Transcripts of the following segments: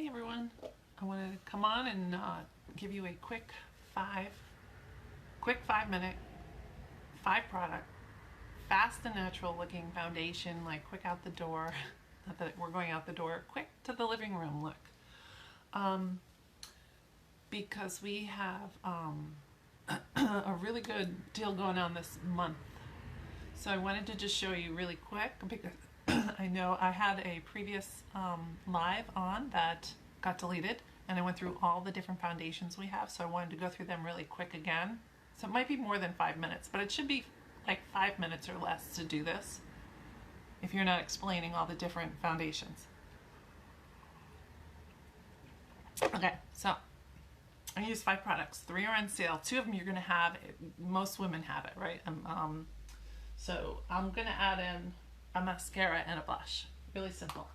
Hey everyone, I wanted to come on and give you a quick 5 minute, 5 product, fast and natural looking foundation, like quick out the door. Not that we're going out the door, quick to the living room look. Because we have a really good deal going on this month. So I wanted to just show you really quick because I know I had a previous live on that got deleted and I went through all the different foundations we have, so I wanted to go through them really quick again. So it might be more than 5 minutes, but it should be like 5 minutes or less to do this if you're not explaining all the different foundations. Okay, so I use 5 products. 3 are on sale. 2 of them you're going to have. Most women have it, right? So I'm going to add in a mascara and a blush. Really simple.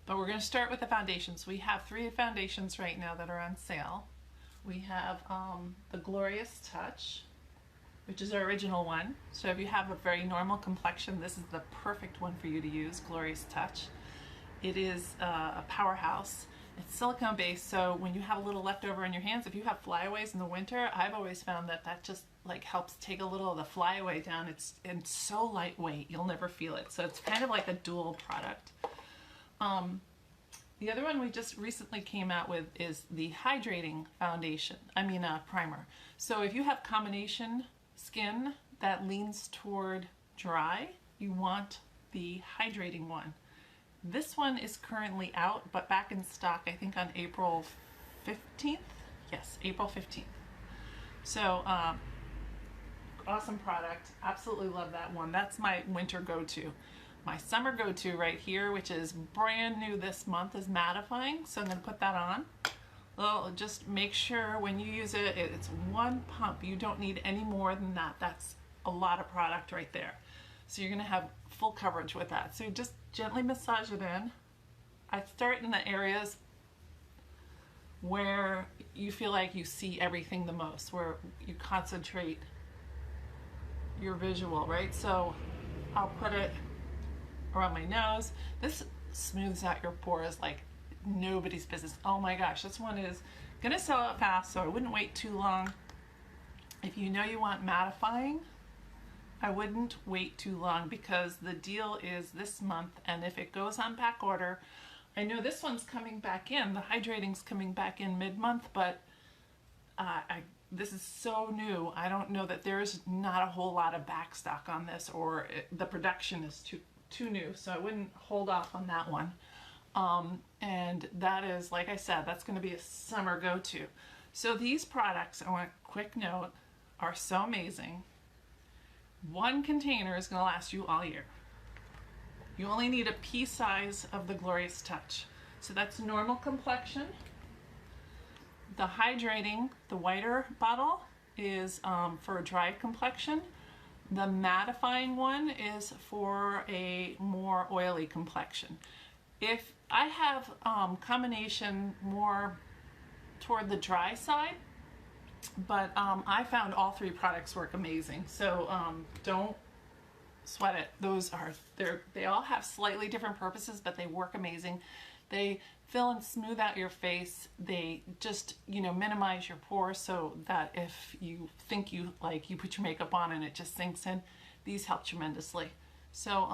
But we're going to start with the foundations. We have 3 foundations right now that are on sale. We have the Glorious Touch, which is our original one. So if you have a very normal complexion, this is the perfect one for you to use, Glorious Touch. It is a powerhouse. It's silicone based, so when you have a little leftover in your hands, if you have flyaways in the winter, I've always found that that just like helps take a little of the flyaway down. It's so lightweight, you'll never feel it. So it's kind of like a dual product. The other one we just recently came out with is the hydrating foundation, primer. So if you have combination skin that leans toward dry, you want the hydrating one. This one is currently out, but back in stock, I think on April 15th. Yes, April 15th. So, awesome product. Absolutely love that one. That's my winter go-to. My summer go-to right here, which is brand new this month, is mattifying. So I'm going to put that on. Well, just make sure when you use it, it's one pump. You don't need any more than that. That's a lot of product right there. So you're going to have full coverage with that. So you just gently massage it in. I start in the areas where you feel like you see everything the most, where you concentrate your visual, right? So I'll put it around my nose. This smooths out your pores like nobody's business. Oh my gosh, this one is going to sell out fast, so I wouldn't wait too long. If you know you want mattifying, I wouldn't wait too long because the deal is this month, and if it goes on back order, I know this one's coming back in, the hydrating's coming back in mid-month, but this is so new. I don't know that there's not a whole lot of back stock on this, or the production is too new, so I wouldn't hold off on that one. And that is, like I said, that's going to be a summer go-to. So these products, I want a quick note, are so amazing. One container is going to last you all year. You only need a pea size of the Glorious Touch. So that's normal complexion. The hydrating, the whiter bottle, is for a dry complexion. The mattifying one is for a more oily complexion. If I have combination more toward the dry side, but I found all 3 products work amazing, so don't sweat it. They all have slightly different purposes, but they work amazing. They fill and smooth out your face. They just, minimize your pores, so that if you think you put your makeup on and it just sinks in, these help tremendously. So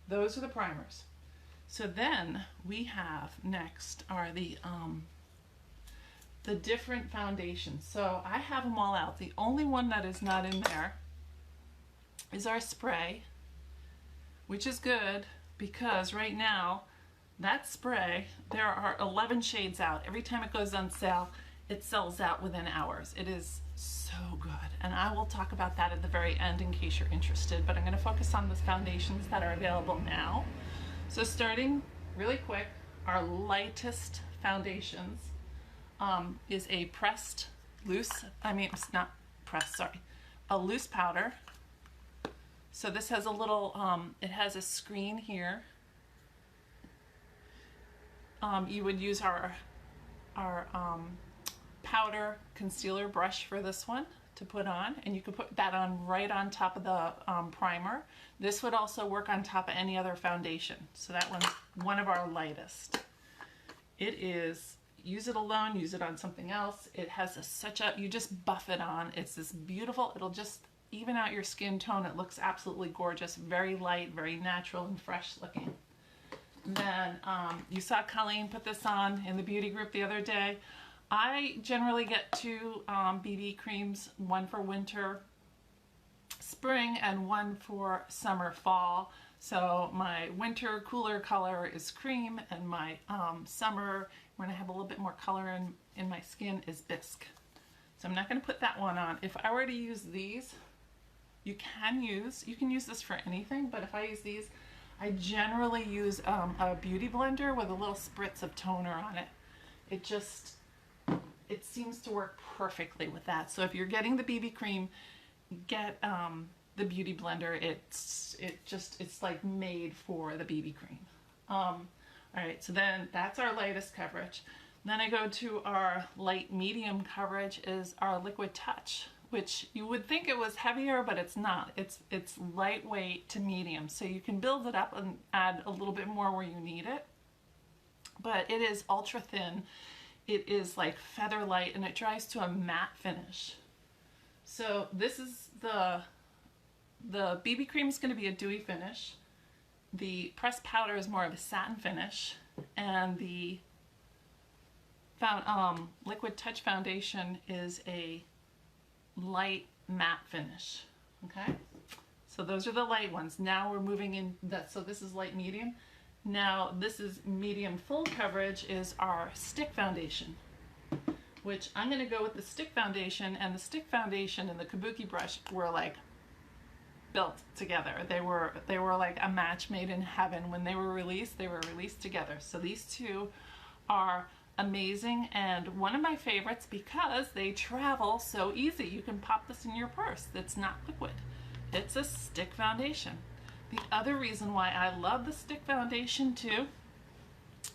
those are the primers. So then we have next are the different foundations. So I have them all out. The only one that is not in there is our spray, which is good because right now that spray, there are 11 shades out. Every time it goes on sale, it sells out within hours. It is so good, and I will talk about that at the very end in case you're interested, but I'm going to focus on the foundations that are available now. So starting really quick, our lightest foundations is a pressed loose, it's not pressed, sorry, a loose powder. So this has a little, it has a screen here. You would use our powder concealer brush for this one to put on, and you could put that on right on top of the primer. This would also work on top of any other foundation. So that one's one of our lightest. It is, use it alone, use it on something else. It has such a, you just buff it on. It's this beautiful, it'll just even out your skin tone. It looks absolutely gorgeous, very light, very natural and fresh looking. Then you saw Colleen put this on in the beauty group the other day. I generally get two BB creams, one for winter, spring, and one for summer, fall. So my winter cooler color is cream, and my summer, when I have a little bit more color in my skin, is bisque. So I'm not going to put that one on. If I were to use these, you can use this for anything, but if I use these, I generally use a beauty blender with a little spritz of toner on it. It seems to work perfectly with that. So if you're getting the BB cream, get the beauty blender. It's like made for the BB cream. All right, so then that's our lightest coverage. Then I go to our light medium coverage is our Liquid Touch, which you would think it was heavier, but it's not. It's lightweight to medium, so you can build it up and add a little bit more where you need it. But it is ultra thin. It is like feather light, and it dries to a matte finish. So this is the BB cream is going to be a dewy finish. The pressed powder is more of a satin finish, and the Liquid Touch foundation is a light matte finish. Okay, so those are the light ones. Now we're moving in that. So this is light medium. Now this is medium full coverage is our stick foundation, which I'm going to go with the stick foundation. And the stick foundation and the kabuki brush were like built together. They were like a match made in heaven. When they were released together. So these two are amazing, and one of my favorites because they travel so easy. You can pop this in your purse. It's not liquid. It's a stick foundation. The other reason why I love the stick foundation too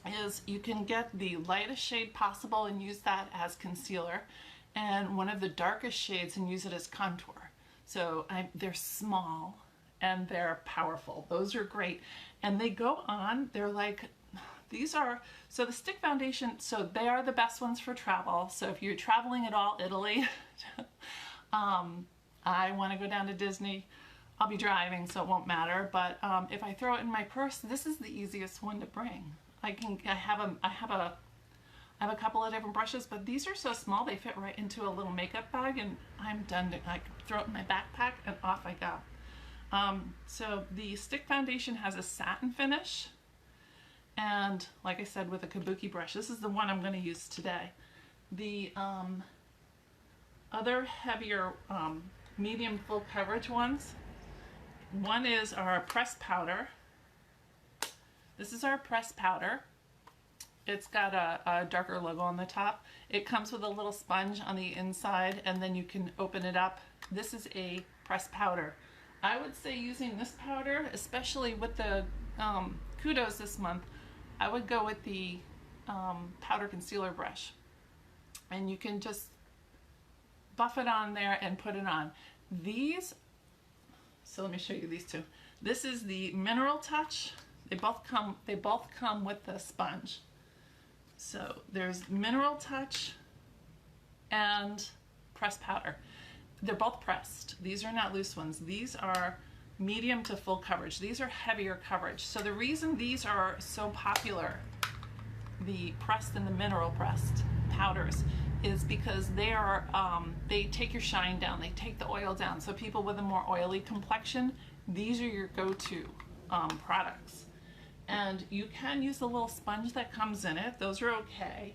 is you can get the lightest shade possible and use that as concealer, and one of the darkest shades and use it as contour. So they're small and they're powerful. Those are great, and they go on. They're like, these are, so the stick foundation, so they are the best ones for travel. So if you're traveling at all, Italy, I want to go down to Disney, I'll be driving, so it won't matter. But if I throw it in my purse, this is the easiest one to bring. I have a couple of different brushes, but these are so small they fit right into a little makeup bag, and I'm done. I throw it in my backpack and off I go. So the stick foundation has a satin finish, and like I said, with a kabuki brush. This is the one I'm going to use today. The other heavier medium full coverage ones, one is our pressed powder. This is our pressed powder. It's got a darker logo on the top. It comes with a little sponge on the inside, and then you can open it up. This is a pressed powder. I would say using this powder, especially with the kudos this month, I would go with the powder concealer brush, and you can just buff it on there and put it on. These, so let me show you these two. This is the Mineral Touch. They both come with the sponge. So there's Mineral Touch and pressed powder. They're both pressed. These are not loose ones. These are medium to full coverage. These are heavier coverage. So the reason these are so popular, the pressed and the mineral pressed powders, is because they are they take your shine down, they take the oil down. So people with a more oily complexion, these are your go-to products. And you can use the little sponge that comes in it. Those are okay.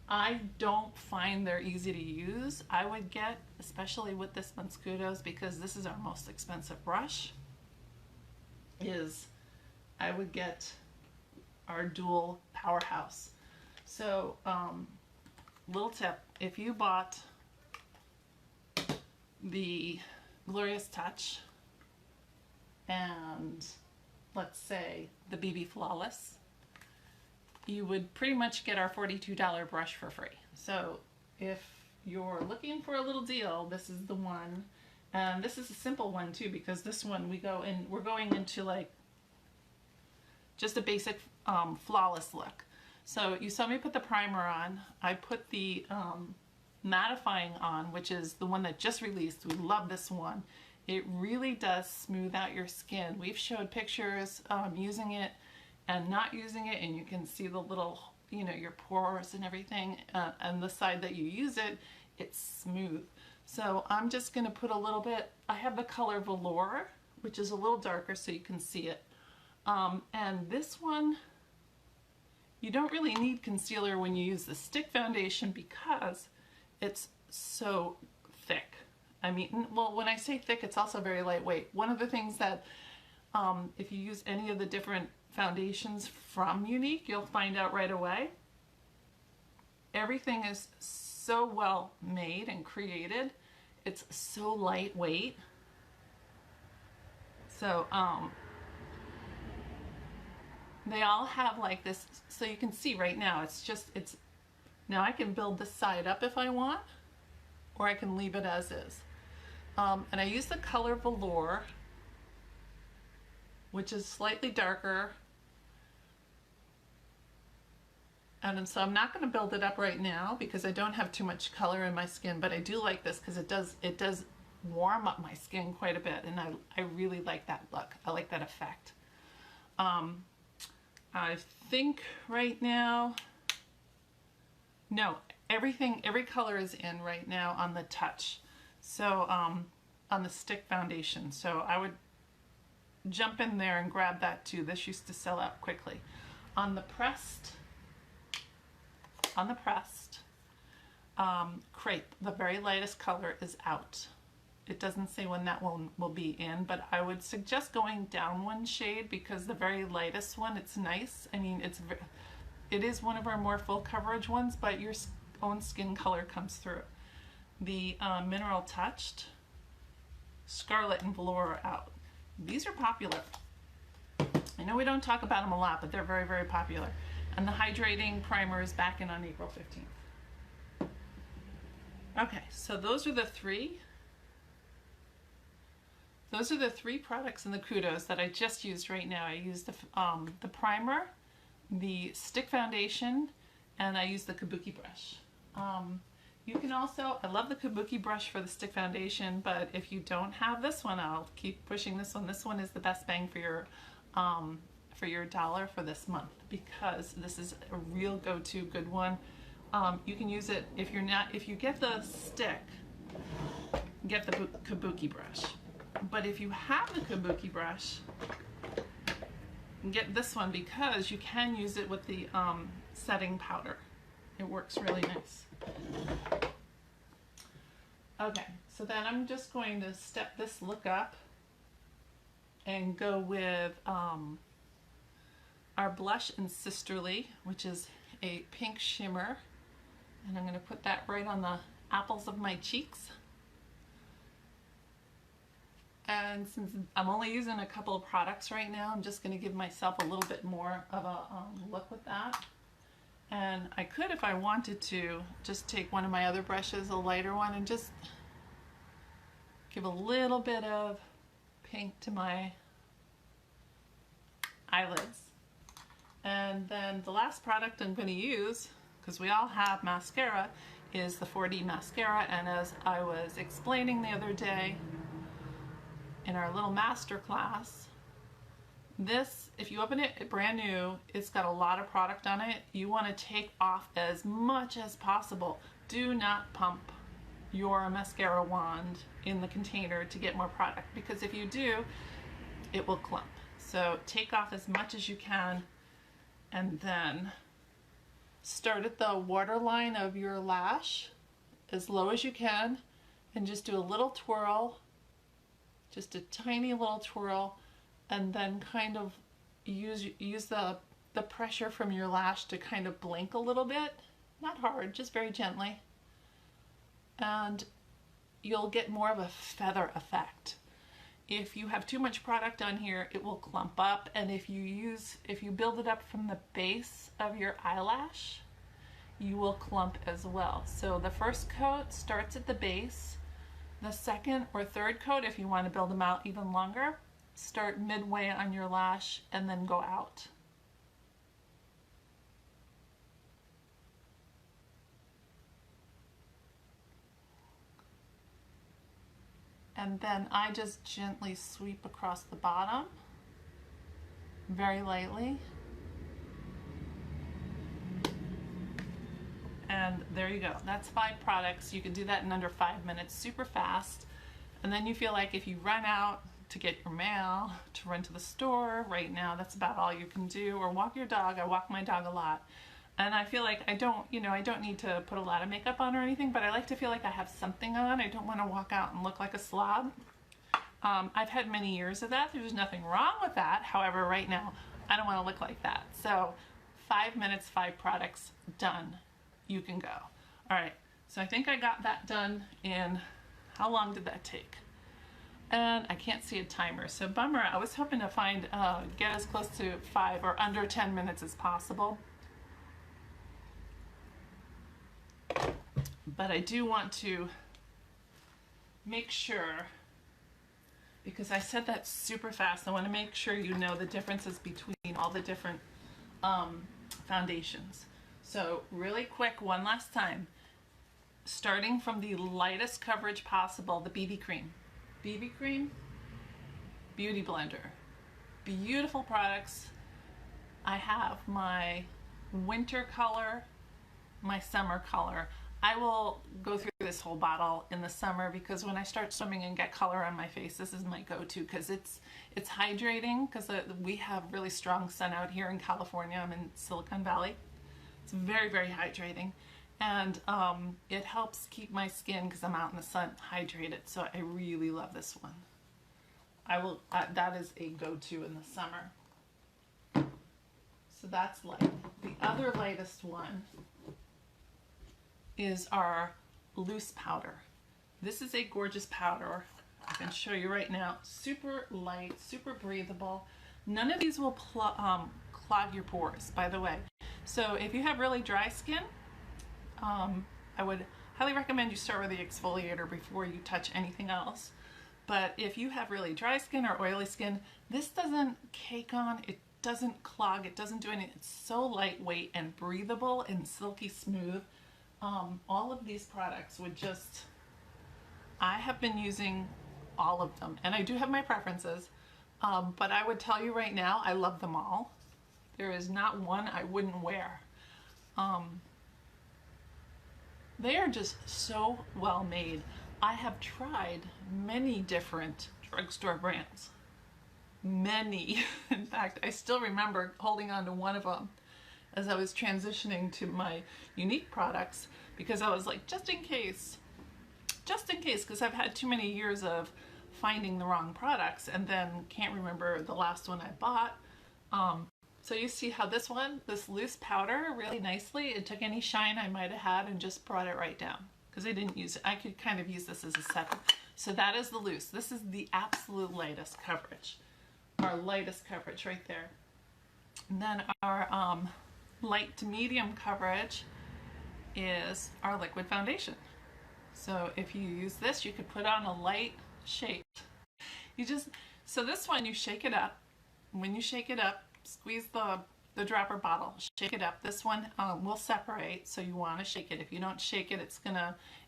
I don't find they're easy to use. I would get, especially with this month's kudos, because this is our most expensive brush, I would get our dual powerhouse. So little tip, if you bought the Glorious Touch and let's say the BB Flawless, you would pretty much get our $42 brush for free. So if you're looking for a little deal, this is the one. And this is a simple one too, because this one we're going into like just a basic flawless look. So you saw me put the primer on. I put the mattifying on, which is the one that just released. We love this one. It really does smooth out your skin. We've showed pictures using it and not using it, and you can see the little, you know, your pores and everything. And the side that you use it, it's smooth. So I'm just gonna put a little bit, I have the color Velour, which is a little darker so you can see it. And this one, you don't really need concealer when you use the stick foundation because it's so thick. I mean, well, when I say thick, it's also very lightweight. One of the things that, if you use any of the different foundations from Younique, you'll find out right away. Everything is so well made and created. It's so lightweight. So, they all have like this, so you can see right now, now I can build this side up if I want, or I can leave it as is. And I use the color Velour, which is slightly darker. And so I'm not going to build it up right now because I don't have too much color in my skin, but I do like this because it does warm up my skin quite a bit, and I really like that look. I like that effect. I think right now, no, every color is in right now on the Touch. So on the stick foundation. So I would jump in there and grab that too. This used to sell out quickly. On the pressed Crepe, the very lightest color is out. It doesn't say when that one will be in, but I would suggest going down one shade because the very lightest one, it's nice. I mean, it is one of our more full coverage ones, but your own skin color comes through. The Mineral Touched, Scarlet and Velour are out. These are popular. I know we don't talk about them a lot, but they're very, very popular. And the Hydrating Primer is back in on April 15th. Okay, so those are the three. Those are the three products in the Kudos that I just used right now. I used the primer, the stick foundation, and I used the Kabuki brush. You can also, I love the Kabuki brush for the stick foundation, but if you don't have this one, I'll keep pushing this one. This one is the best bang for your dollar for this month because this is a real go-to good one. You can use it if you get the stick, get the Kabuki brush. But if you have the Kabuki brush, get this one because you can use it with the setting powder. It works really nice. Okay, so then I'm just going to step this look up and go with our blush in Sisterly, which is a pink shimmer. And I'm going to put that right on the apples of my cheeks. And since I'm only using a couple of products right now, I'm just going to give myself a little bit more of a look with that. And I could, if I wanted to, just take one of my other brushes, a lighter one, and just give a little bit of pink to my eyelids. And then the last product I'm going to use, because we all have mascara, is the 4D mascara. And as I was explaining the other day in our little master class, this, if you open it brand new, it's got a lot of product on it. You want to take off as much as possible. Do not pump your mascara wand in the container to get more product, because if you do, it will clump. So take off as much as you can, and then start at the waterline of your lash as low as you can, and just do a little twirl, just a tiny little twirl, and then kind of use the pressure from your lash to kind of blink a little bit. Not hard, just very gently. And you'll get more of a feather effect. If you have too much product on here, it will clump up, and if you build it up from the base of your eyelash, you will clump as well. So the first coat starts at the base. The second or third coat, if you want to build them out even longer, start midway on your lash and then go out. And then I just gently sweep across the bottom, very lightly. And there you go. That's 5 products. You can do that in under 5 minutes, super fast. And then you feel like if you run out to get your mail, to run to the store right now, that's about all you can do. Or walk your dog. I walk my dog a lot. And I feel like I don't need to put a lot of makeup on or anything, but I like to feel like I have something on. I don't want to walk out and look like a slob. I've had many years of that. There's nothing wrong with that. However, right now, I don't want to look like that. So 5 minutes, 5 products, done. You can go. All right, so I think I got that done in, how long did that take? And I can't see a timer, so bummer. I was hoping to find, get as close to 5 or under 10 minutes as possible. But I do want to make sure, because I said that super fast, I want to make sure you know the differences between all the different foundations. So really quick, one last time, starting from the lightest coverage possible, the BB cream. BB cream, Beauty Blender. Beautiful products. I have my winter color, my summer color. I will go through this whole bottle in the summer because when I start swimming and get color on my face, this is my go-to because it's hydrating, because we have really strong sun out here in California. I'm in Silicon Valley. It's very, very hydrating, and it helps keep my skin, because I'm out in the sun, hydrated. So I really love this one. I will. That is a go-to in the summer. So that's light. The other lightest one is our loose powder. This is a gorgeous powder. I can show you right now. Super light, super breathable. None of these will clog your pores, by the way. So if you have really dry skin, I would highly recommend you start with the exfoliator before you touch anything else. But if you have really dry skin or oily skin, this doesn't cake on, it doesn't clog, it doesn't do anything. It's so lightweight and breathable and silky smooth. All of these products would just, I have been using all of them, and I do have my preferences, but I would tell you right now, I love them all. There is not one I wouldn't wear. They are just so well made. I have tried many different drugstore brands. Many. In fact, I still remember holding on to one of them as I was transitioning to my unique products, because I was like, just in case, because I've had too many years of finding the wrong products and then can't remember the last one I bought. So you see how this loose powder really nicely, it took any shine I might have had and just brought it right down, because I didn't use it. I could kind of use this as a separate. So that is the loose. This is the absolute lightest coverage. Our lightest coverage right there. And then our light to medium coverage is our liquid foundation. So if you use this, you could put on a light shade. So this one, you shake it up. When you shake it up, squeeze the dropper bottle, shake it up. This one will separate, so you want to shake it. If you don't shake it,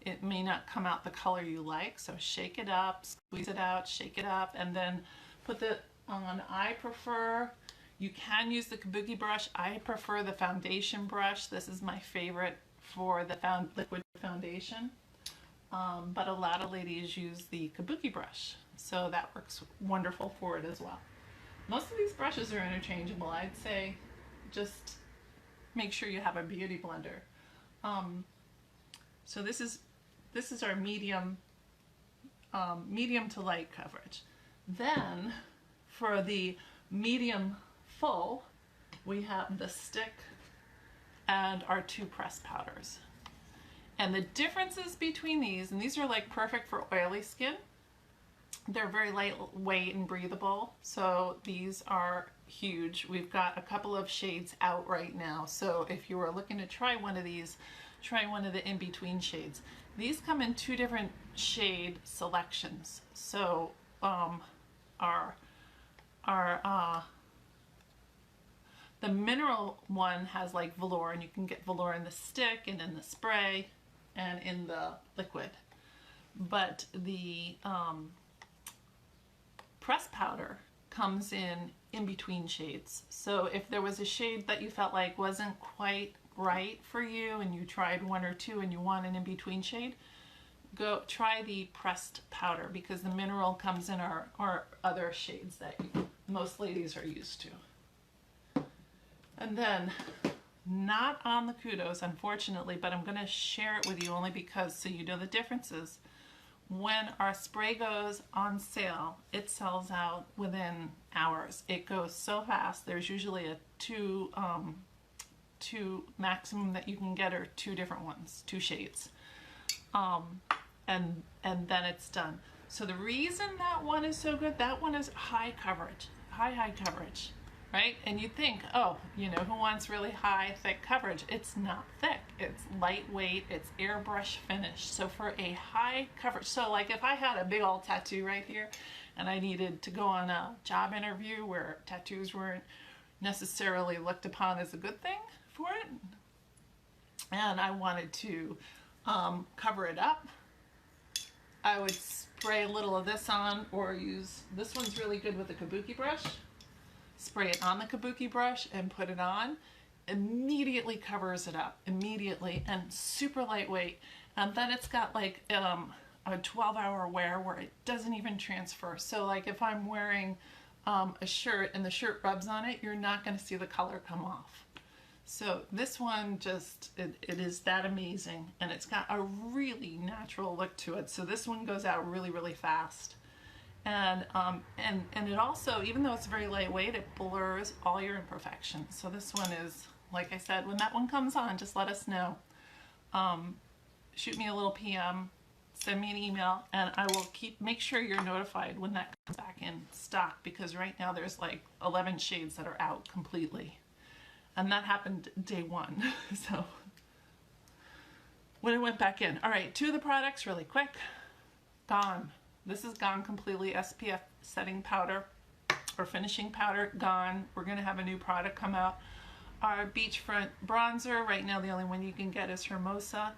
it may not come out the color you like. So shake it up, squeeze it out, shake it up, and then put it on. I prefer, you can use the kabuki brush. I prefer the foundation brush. This is my favorite for the liquid foundation. But a lot of ladies use the kabuki brush, so that works wonderful for it as well. Most of these brushes are interchangeable. I'd say just make sure you have a beauty blender. So this is our medium to light coverage. Then for the medium full, we have the stick and our 2 pressed powders. And the differences between these, and these are like perfect for oily skin. They're very lightweight and breathable, so these are huge. We've got a couple of shades out right now, so if you were looking to try one of these, try one of the in-between shades. These come in 2 different shade selections. So our the mineral one has like velour, and you can get velour in the stick and in the spray and in the liquid. But the pressed powder comes in between shades. So if there was a shade that you felt like wasn't quite right for you and you tried 1 or 2 and you want an in-between shade, go try the pressed powder, because the mineral comes in our other shades that most ladies are used to. And then, not on the Kudos, unfortunately, but I'm going to share it with you only because so you know the differences. When our spray goes on sale, it sells out within hours. It goes so fast. There's usually a two maximum that you can get, or 2 different ones, 2 shades, and then it's done. So the reason that one is so good, that one is high coverage, high coverage, right? And you think, oh, you know, who wants really high, thick coverage? It's not thick. It's lightweight. It's airbrush finish. So for a high coverage, so like if I had a big old tattoo right here and I needed to go on a job interview where tattoos weren't necessarily looked upon as a good thing for it, and I wanted to cover it up, I would spray a little of this on, or use, this one's really good with a kabuki brush. Spray it on the kabuki brush and put it on. Immediately covers it up, immediately, and super lightweight. And then it's got like a 12-hour wear where it doesn't even transfer. So like if I'm wearing a shirt and the shirt rubs on it, you're not going to see the color come off. So this one just, it is that amazing, and it's got a really natural look to it. So this one goes out really, really fast. And it also, even though it's very lightweight, it blurs all your imperfections. So this one is, like I said, when that one comes on, just let us know. Shoot me a little PM, send me an email, and I will make sure you're notified when that comes back in stock, because right now there's like 11 shades that are out completely. And that happened day 1. So when it went back in. All right, 2 of the products really quick. Gone. This is gone completely. SPF setting powder or finishing powder, gone. We're going to have a new product come out. Our beachfront bronzer, right now the only one you can get is Hermosa.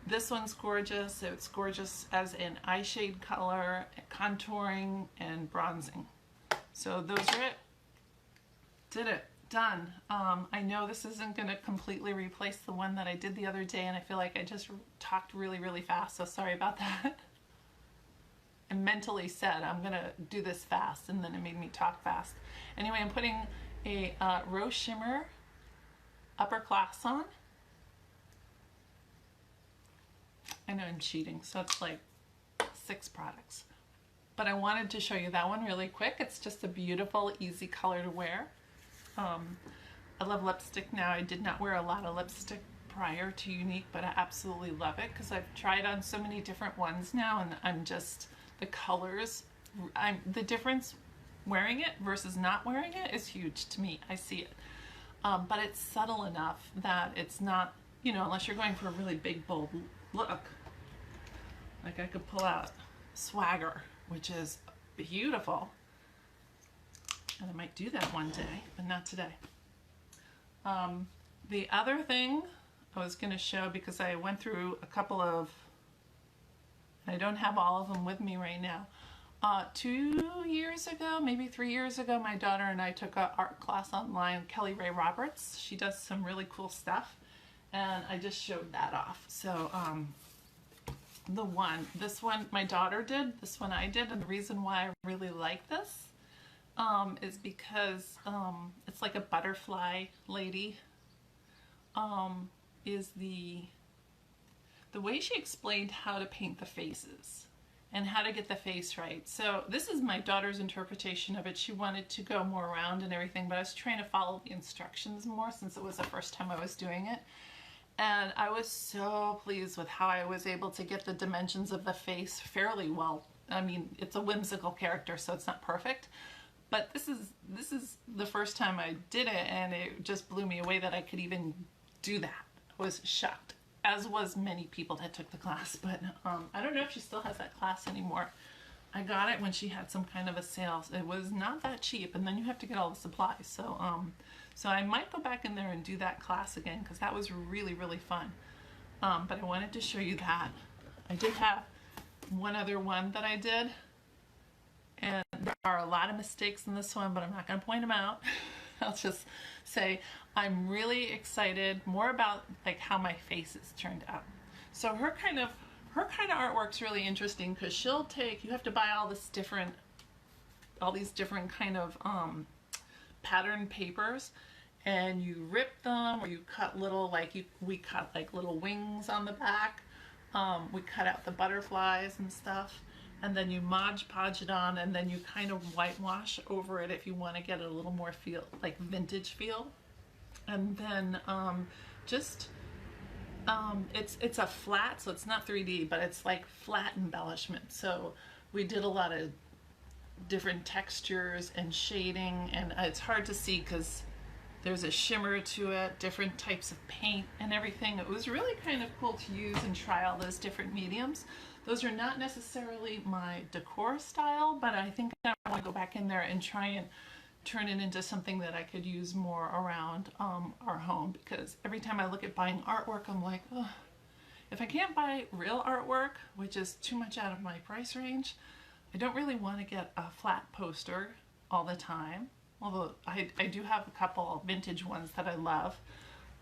This one's gorgeous. It's gorgeous as an eye shade color, contouring, and bronzing. So those are it. Did it. Done. I know this isn't going to completely replace the one that I did the other day, and I feel like I just talked really, really fast, so sorry about that. I mentally said I'm going to do this fast, and then it made me talk fast. Anyway, I'm putting a Rose Shimmer Upper Class on. I know I'm cheating, so it's like 6 products. But I wanted to show you that one really quick. It's just a beautiful, easy color to wear. I love lipstick now. I did not wear a lot of lipstick prior to Unique, but I absolutely love it because I've tried on so many different ones now, and I'm just, the colors, the difference wearing it versus not wearing it is huge to me. I see it. But it's subtle enough that it's not, you know, unless you're going for a really big, bold look. Like I could pull out Swagger, which is beautiful. And I might do that one day, but not today. The other thing I was going to show, because I went through a couple of, I don't have all of them with me right now. 2 years ago, maybe 3 years ago, my daughter and I took an art class online, Kelly Ray Roberts. She does some really cool stuff, and I just showed that off. So this one my daughter did, this one I did, and the reason why I really like this is because it's like a butterfly lady. Is the way she explained how to paint the faces and how to get the face right. So this is my daughter's interpretation of it. She wanted to go more round and everything, but I was trying to follow the instructions more since it was the first time I was doing it. And I was so pleased with how I was able to get the dimensions of the face fairly well I mean, it's a whimsical character, so it's not perfect. But this is the first time I did it, and it just blew me away that I could even do that. I was shocked, as was many people that took the class. But I don't know if she still has that class anymore. I got it when she had some kind of a sale. It was not that cheap, and then you have to get all the supplies. So so I might go back in there and do that class again, because that was really, really fun. But I wanted to show you that. I did have one other one that I did, and there are a lot of mistakes in this one, but I'm not going to point them out. I'll just say I'm really excited more about like how my face has turned out. So her kind of artwork's really interesting, because she'll take, you have to buy all these different kind of pattern papers, and you rip them, or you cut little, we cut like little wings on the back. We cut out the butterflies and stuff, and then you Mod Podge it on, and then you kind of whitewash over it if you want to get a little more feel, like vintage feel. And then it's a flat, so it's not 3D, but it's like flat embellishment. So we did a lot of different textures and shading, and it's hard to see because there's a shimmer to it, different types of paint and everything. It was really kind of cool to use and try all those different mediums. Those are not necessarily my decor style, but I think I want to go back in there and try and turn it into something that I could use more around our home, because every time I look at buying artwork, I'm like, oh, if I can't buy real artwork, which is too much out of my price range, I don't really want to get a flat poster all the time. Although I do have a couple vintage ones that I love,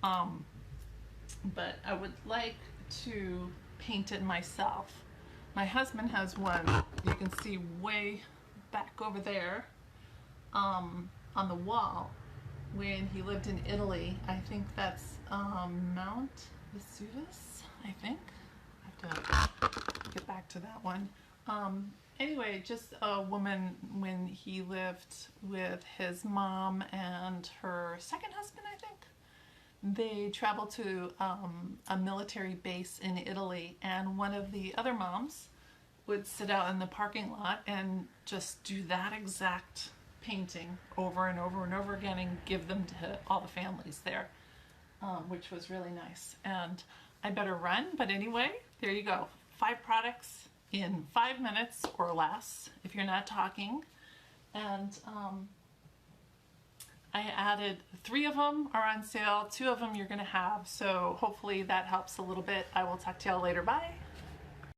but I would like to paint it myself. My husband has one you can see way back over there on the wall when he lived in Italy. I think that's Mount Vesuvius, I think. I have to get back to that one. Anyway, just a woman when he lived with his mom and her second husband, I think. They traveled to a military base in Italy, and one of the other moms would sit out in the parking lot and just do that exact painting over and over and over again and give them to all the families there, which was really nice. And I better run, but anyway, there you go. 5 products in 5 minutes or less if you're not talking. And I added 3 of them are on sale, 2 of them you're gonna have, so hopefully that helps a little bit. I will talk to y'all later. Bye.